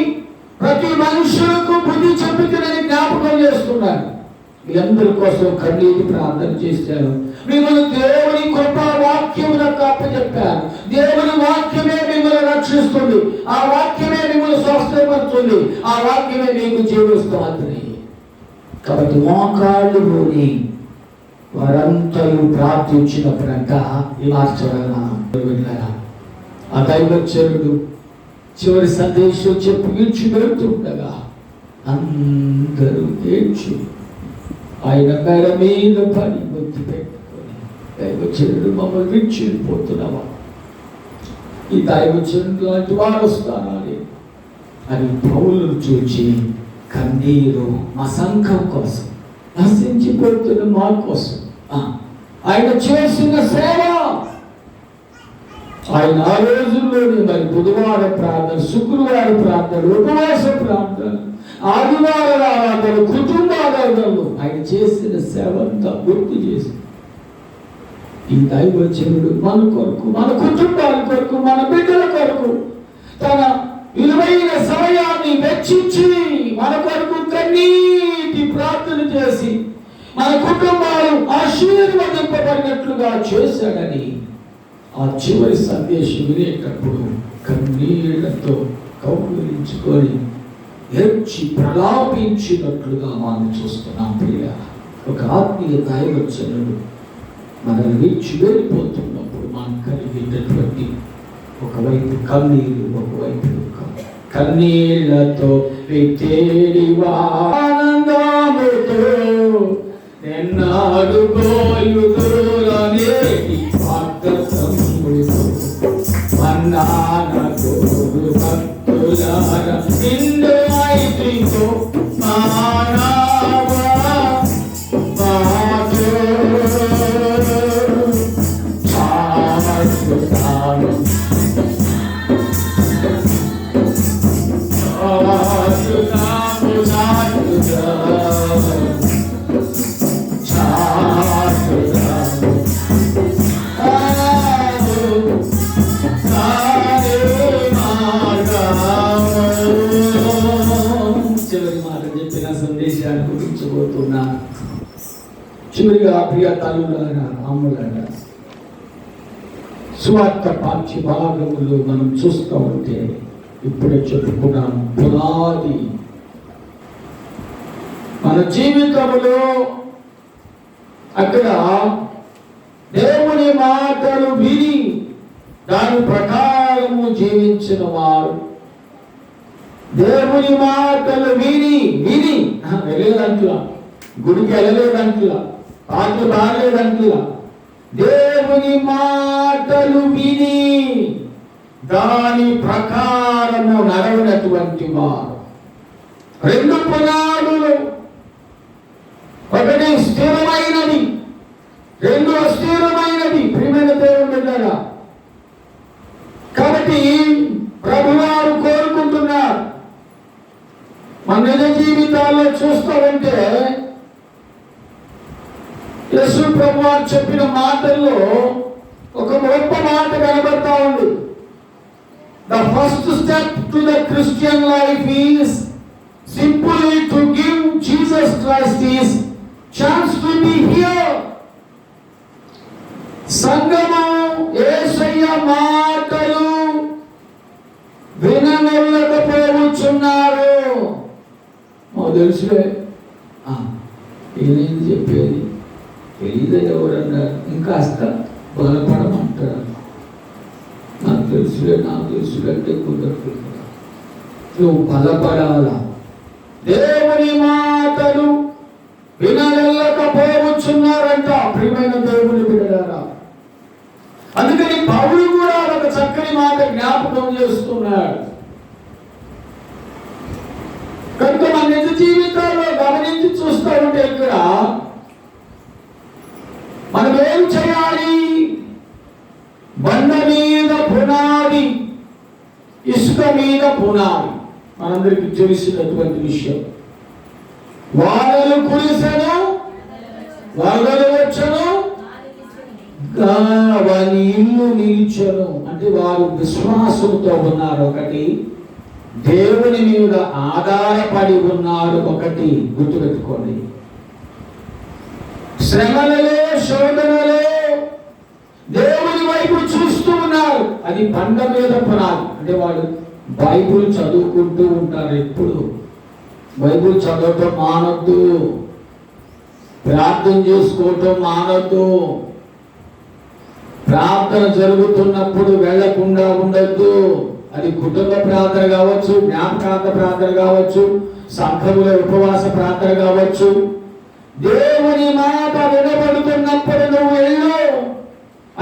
ప్రతి మనుషులకు బుద్ధి చెప్పుతున్నది జ్ఞాపకం చేస్తున్నారు. మీ అందరి కోసం కన్నీటి ప్రార్థన చేశాను. మిమ్మల్ని దేవుని కృపా వాక్యములకు అప్పచెప్పాను. దేవుని వాక్యమే మిమ్మల్ని రక్షిస్తుంది. ఆ వాక్యమే మిమ్మల్ని స్వస్థపరుస్తుంది. ఆ వాక్యమే మీకు జీవిస్తుంది. కాబట్టి మోకాళ్ళు పోని వారంతలు ప్రార్థించినప్పుడంతా ఈ మార్చగల ఆ దైవచరుడు చివరి సందేశం చెప్పి విడిచిపెడుతుండగా అందరూ ఏడ్చి ఆయన మేడ మీద పని బుద్ధి పెట్టుకొని, దైవచరుడు మమ్మల్ని విడిచిపోతున్నావా, ఈ దైవచరుడు లాంటి వారు వస్తానని అని పౌలును చూచి కన్నీరు మా సంఘం కోసం, నశించిపోతున్న మా కోసం ఆయన చేసిన సేవ. ఆయన ఆ రోజుల్లోనే మరి బుధవార ప్రార్థన, శుక్రవార ప్రార్థన, ఉపవాస ప్రార్థన, ఆదివార ఆరాధన, కుటుంబారాధనలు ఆయన చేసిన సేవ అంతా గుర్తు చేసి ఈ దైవజనుడు మన కొరకు, మన కుటుంబాల కొరకు, మన బిడ్డల కొరకు తన విలువైన సమయాన్ని వెచ్చించి మన కొరకు కన్నీటి ప్రార్థన చేసి మన కుటుంబాలు ఆశీర్వదింపబడినట్లుగా చేశాడని ఆ చివరి సందేశం వినేటప్పుడు కన్నీళ్లతో కౌగిలించుకొని ఏడ్చి ప్రలాపించినట్లుగా మనం చూస్తున్నాం. ప్రియ, ఒక ఆత్మీయ దైవజనుడు మనల్ని విడిచి వెళ్ళిపోతున్నప్పుడు మనం కలిగేటటువంటి ఒకవైపు కన్నీరు, ఒకవైపు కన్నీళ్లతో ఆనందముతో నిన్నాడు గోయుదురనేటి వాగ్దత్తముతో మన్నానకు భక్తులార నిండు మైత్రితో మానవ మాతో సామర్థ్యాలు చివరిగా ప్రియ తల్లులారా, అమ్ములారా, సువార్త పాఠ్య భాగములు మనం చూస్తూ ఉంటే ఇప్పుడే చెప్పుకున్నాం, పునాది మన జీవితంలో అక్కడ దేవుని మాటలు విని దాని ప్రకారము జీవించిన వారు, దేవుని మాటలు విని వెళ్ళలేదంటులా, గుడికి వెళ్ళలేదంటులా, పాటలు బాగలేదంటులా, దేవుని మాటలు విని దాని ప్రకారము నడవనటువంటి వారు. 2 పునాదులు, ఒకటి స్థిరమైనది, 2 అస్థిరమైనది. ప్రియమైన దేవుని బిడ్డలారా, కాబట్టి ప్రభువారు కోరుకుంటున్నారు మన నిజ జీవితాల్లో చూస్తామంటే యేసు ప్రభువారు చెప్పిన మాటల్లో ఒక గొప్ప మాట కనబడతా ఉంది. The first step to the Christian life is simply to give Jesus Christ his chance to be here. సంగము యేసయ్య మాటలు వినలేకపోతున్నారు. మాకు తెలుసులే, ఏమైంది చెప్పేది తెలియదు ఎవరన్నారు, ఇంకాస్త బలపడమంటారు. నాకు తెలుసులే అంటే కుదరదు. నువ్వు బలపడాలా. దేవుని మాటలు వినలేకపోతున్నారంట ప్రియమైన దేవుని బిడ్డలారా. అందుకని పౌలు కూడా ఒక చక్కని మాట జ్ఞాపకం చేస్తున్నాడు. కనుక మన నిజ జీవితాల్లో గమనించి చూస్తూ ఉంటే ఇక్కడ మనం ఏం చేయాలి? బండ మీద పునాది, ఇసుక మీద పునాది మనందరికీ తెలిసినటువంటి విషయం. వానలు కురిసెను, వరదలు వచ్చెను, వారి ఇల్లు నిలిచెను. అంటే వారు విశ్వాసంతో ఉన్నారు ఒకటి, దేవుని మీద ఆధారపడి ఉన్నారు ఒకటి. గుర్తుపెట్టుకోండి. శ్రమలలో శోధనలో దేవుని వైపు చూస్తూ ఉన్నారు. అది బండ మీద పునాది. అంటే వాళ్ళు బైబుల్ చదువుకుంటూ ఉంటారు. ఎప్పుడు బైబుల్ చదవటం మానొద్దు, ప్రార్థన చేసుకోవటం మానొద్దు, ప్రార్థన జరుగుతున్నప్పుడు వెళ్లకుండా ఉండొద్దు. అది కుటుంబ ప్రార్థన కావచ్చు, జ్ఞాపకార్థ ప్రార్థన కావచ్చు, సంఘముల ఉపవాస ప్రార్థన కావచ్చు. దేవుని మాట వినబడుతున్నప్పుడు నువ్వు వెళ్ళు.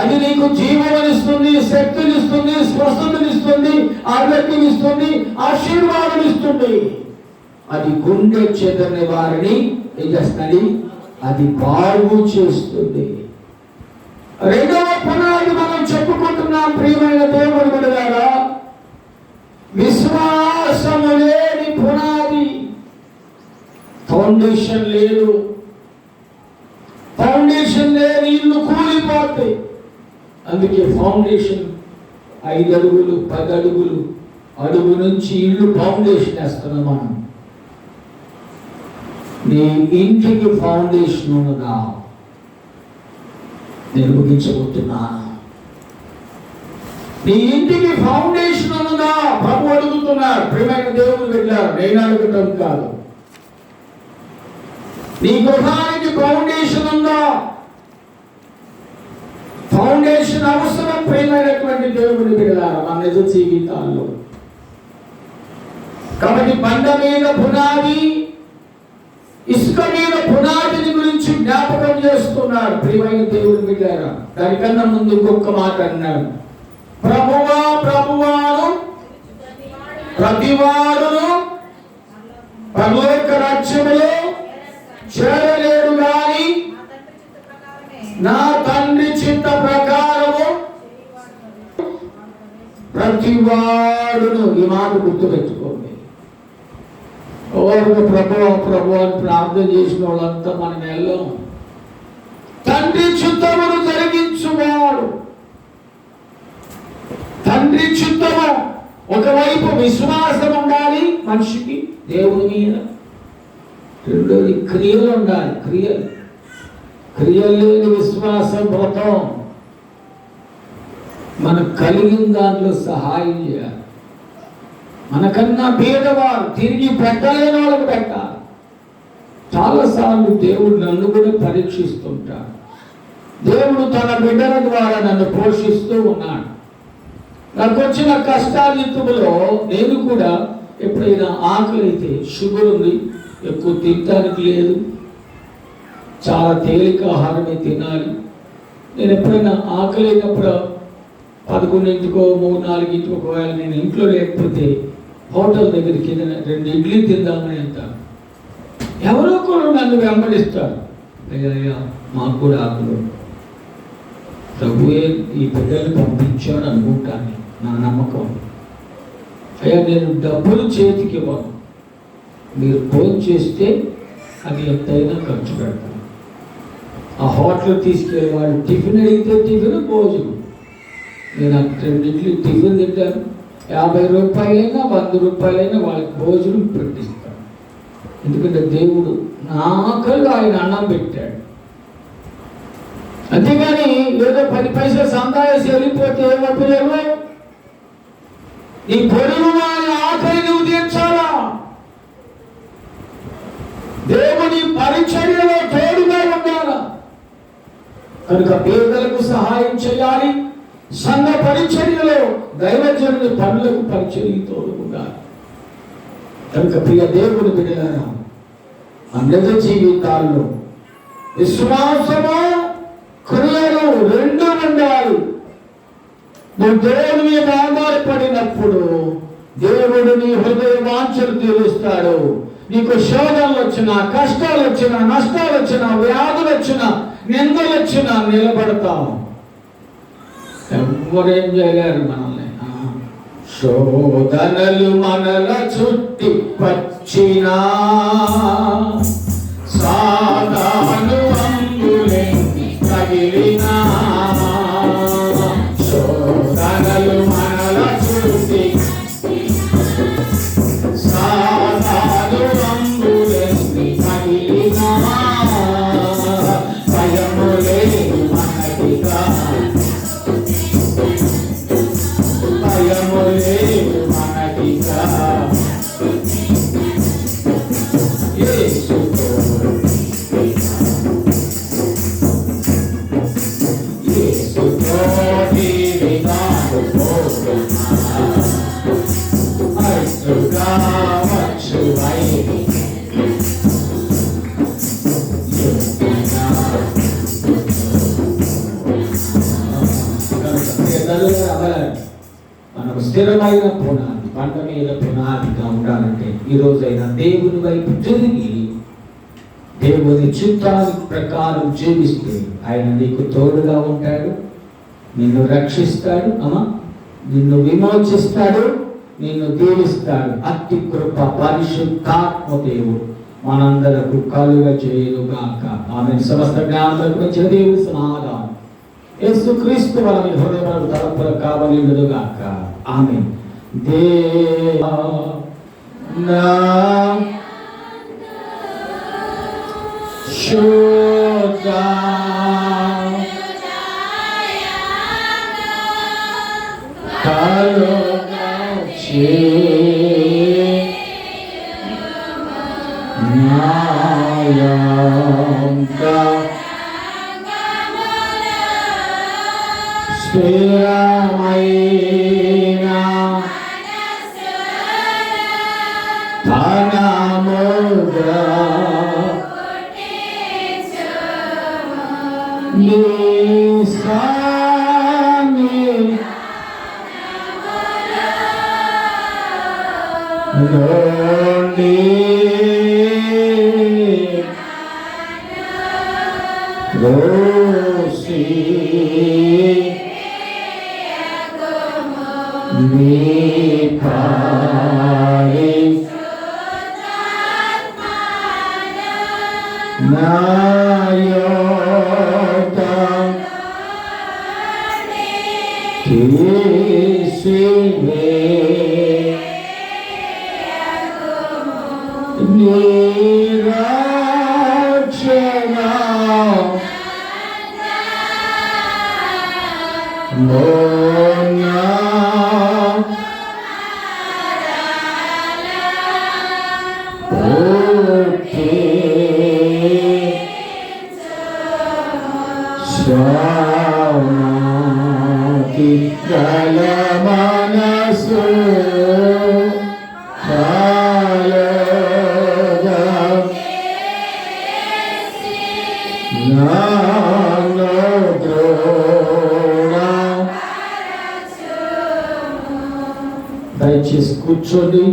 అది నీకు జీవమునిస్తుంది, శక్తినిస్తుంది, స్వస్థతనిస్తుంది, ఆరోగ్యమిస్తుంది, ఆశీర్వాదం ఇస్తుంది. అది గుండె చెదరని వారిని ఏం చేస్తుంది? అది బాగు చేస్తుంది. రెండవ పునాది మనం చెప్పుకుంటున్నాం ప్రియమైన దేవుని బిడ్డలారా. విశ్వాసము లేని పునాది. ఫౌండేషన్ లేదు. ఫౌండేషన్ లేని ఇల్లు కూలిపోతాయి. అందుకే ఫౌండేషన్ 5 అడుగులు 10 అడుగులు అడుగు నుంచి ఇల్లు ఫౌండేషన్ వేస్తున్నాం మనం. నీ ఇంటికి ఫౌండేషన్ ఉన్నదా? నేను ముగించబోతున్నాను. నీ ఇంటికి ఫౌండేషన్ ఉన్నదా? ప్రభు అడుగుతున్నారు. ప్రియమైన దేవుని బిడ్డలారా, నేను అడగటం కాదు. నీ గృహానికి ఫౌండేషన్ ఉందా? ఫౌండేషన్ అవసరం ప్రియమైనటువంటి దేవుని బిడ్డలారా మన నిజ జీవితాల్లో. కాబట్టి బండ మీద పునాది, ఇసుక మీద పునాదిని గురించి జ్ఞాపకం చేస్తున్నారు ప్రియమైన దేవుని బిడ్డలారా. దానికన్నా ముందు ఇంకొక మాట అన్నాడు. ప్రభువా ప్రభువాను ప్రతివాడును పరలోక రాజ్యములో చేరలేడు గాని నా తండ్రి చిత్త ప్రకారము ప్రతివాడును. ఈ మాట గుర్తుపెట్టుకోండి. ఎవరికి ప్రభు అని ప్రార్థన చేసిన వాళ్ళంతా మనం వెళ్ళాం. తండ్రి చిత్తమును జరిగించువాడు. తండ్రి చిత్తము. ఒకవైపు విశ్వాసం ఉండాలి మనిషికి దేవుని మీద, రెండోది క్రియలు ఉండాలి. క్రియలు లేని విశ్వాసం వ్రతం. మనకు కలిగిన దాంట్లో సహాయం చేయాలి. మనకన్నా పేదవారు తిరిగి పెట్టలేని వాళ్ళకి పెట్టాలి. చాలాసార్లు దేవుడు నన్ను కూడా పరీక్షిస్తుంటాడు. దేవుడు తన బిడ్డల ద్వారా నన్ను పోషిస్తూ ఉన్నాడు. నాకు వచ్చిన కష్టాలితులో నేను కూడా ఎప్పుడైనా ఆకలి అయితే, షుగర్ ఉంది, ఎక్కువ తినడానికి లేదు, చాలా తేలిక ఆహారమే తినాలి. నేను ఎప్పుడైనా ఆకలి అయినప్పుడు 11ంటికో 3-4ంటికో ఒకవేళ నేను ఇంట్లో లేకపోతే హోటల్ దగ్గరికి 2 ఇడ్లీ తిందామని వెళ్తాను. ఎవరో కూడా నన్ను వెంబడిస్తారు. అయ్యా మాకు కూడా ఆకలి, ప్రభువే ఈ బిడ్డలు పంపించాడు అనుకుంటాను. నా నమ్మకం. అయ్యా నేను డబ్బులు చేతికి ఇవ్వను, మీరు ఫోన్ చేస్తే అది ఎంతైనా ఖర్చు పెడతాను. ఆ హోటల్ తీసుకెళ్ళి వాళ్ళు టిఫిన్ అడిగితే టిఫిన్, భోజనం నేను 2 ఇడ్లీ టిఫిన్ తింటాను, 50 రూపాయలైనా 100 రూపాయలైనా వాళ్ళకి భోజనం పెట్టిస్తాను. ఎందుకంటే దేవుడు నా ఆకలిలో ఆయన అన్నం పెట్టాడు. అంతేగాని ఏదో 10 పైసలు సందాయేసి వెళ్ళిపోతే ఏమవుతుందేమో. నీ పొరుగు వారి ఆకలి నువ్వు తీర్చాలా. దేవుని పరిచర్యలో తోడుగా ఉండాలా. కనుక పేదలకు సహాయం చేయాలి. సంఘ పరిచర్యలో దైవజనుని పనులకు పరిచర్య తోడుకుండాలి. కనుక ప్రియ దేవుని బిడ్డలారా, మన జీవితాల్లో విశ్వాసము క్రియలు 2 ఉండాలి. నువ్వు దేవుని మీద ఆధారపడినప్పుడు దేవుడు నీ హృదయ వాంఛలు తీరుస్తాడు. నీకు శోధనలు వచ్చినా, కష్టాలు వచ్చినా, నష్టాలు వచ్చినా, వ్యాధులు వచ్చినా, నిందలు వచ్చినా నిలబడతావు. ఎవరేం చేయలేరు మనల్ని. శోధనలు మనల చుట్టి వచ్చినా సాధాను అంబులెన్ని తగిలినా, శోధనలు మనల చుట్టి సాధాను అంబులెన్ని తగిలినా, భయము లేదు మనకిగా, భయము లేదు మనకిగా. మనకు స్థిరమైన పునాది, పంట మీద పునాదిగా ఉండాలంటే ఈ రోజైనా దేవుని వైపు తిరిగి దేవుని చిత్తాన్ని ప్రకారం జీవిస్తే ఆయన నీకు తోడుగా ఉంటాడు, నిన్ను రక్షిస్తాడు, నిన్ను విమోచిస్తాడు, నిన్ను దీవిస్తాడు. అతి కృప పరిశుద్ధాత్మ దేవుడు మనందరకు కలుగ చేయుగాక. ఆమె సమస్త జ్ఞానాలకు వచ్చిన దేవుని సమాధానం యేసుక్రీస్తు వలన హృదయములకు తలపుల కావలిండుగాక. ఆమె దేవా నా శోధా కలుగా నాయంగా స్థిరమైన ధనముగా నీ లోని రోసి నీ పారి నాయోత తీసివే నిరాక్షణ మోనా ఓకే స్వామి గల మనసు దయచేసి కూర్చోండి.